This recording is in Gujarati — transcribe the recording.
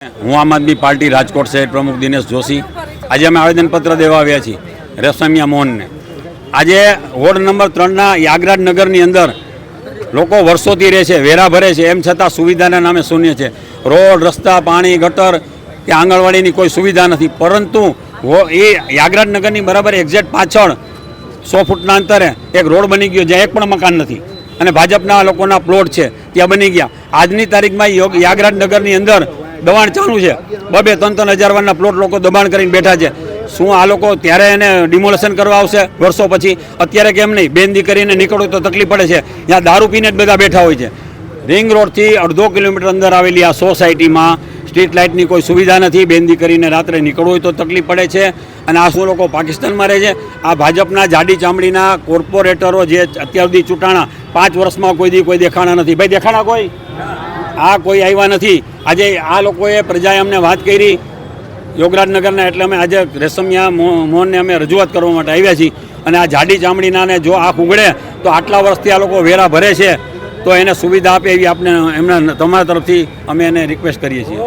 હું આમ આદમી પાર્ટી રાજકોટ શહેર પ્રમુખ દિનેશ જોશી આજે અમે આવેદનપત્ર દેવા આવ્યા છીએ રેશમિયા મોહનને। આજે વોર્ડ નંબર 3ના યાગરાજ નગરની અંદર લોકો વર્ષોથી રહે છે, વેરા ભરે છે, એમ છતાં સુવિધાના નામે શૂન્ય છે। રોડ, રસ્તા, પાણી, ગટર કે આંગણવાડીની કોઈ સુવિધા નથી। પરંતુ એ યાગરાજ નગરની બરાબર એક્ઝેક્ટ પાછળ 100 ફૂટના અંતરે એક રોડ બની ગયો જ્યાં એક પણ મકાન નથી અને ભાજપના લોકોના પ્લોટ છે ત્યાં બની ગયા। આજની તારીખમાં યાગરાજ નગરની અંદર દબાણ ચાલુ છે, 2-3 હજારના પ્લોટ લોકો દબાણ કરીને બેઠા છે। શું આ લોકો ત્યારે એને ડિમોલેશન કરવા આવશે વર્ષો પછી? અત્યારે કેમ નહીં? બેન દીકરીને નીકળવું તો તકલીફ પડે છે, ત્યાં દારૂ પીને જ બધા બેઠા હોય છે। રિંગ રોડથી 1.5 કિલોમીટર અંદર આવેલી આ સોસાયટીમાં સ્ટ્રીટ લાઇટની કોઈ સુવિધા નથી, બેન દીકરીને રાત્રે નીકળવું હોય તો તકલીફ પડે છે। અને આ શું લોકો પાકિસ્તાનમાં રહે છે? આ ભાજપના જાડી ચામડીના કોર્પોરેટરો જે અત્યાર સુધી ચૂંટાણા 5 વર્ષમાં કોઈ દેખાણા નથી। ભાઈ દેખાણા કોઈ? આ કોઈ આવ્યા નથી। આજે આ લોકોએ પ્રજાએ અમને વાત કરી યોગરાજનગરના, એટલે અમે આજે રેશમિયા મોહનને અમે રજૂઆત કરવા માટે આવ્યા છીએ। અને આ જાડી ચામડીનાને જો આંખ ઉઘડે તો આટલા વર્ષથી આ લોકો વેરા ભરે છે તો એને સુવિધા આપે એવી આપણે તમારા તરફથી અમે એને રિક્વેસ્ટ કરીએ છીએ।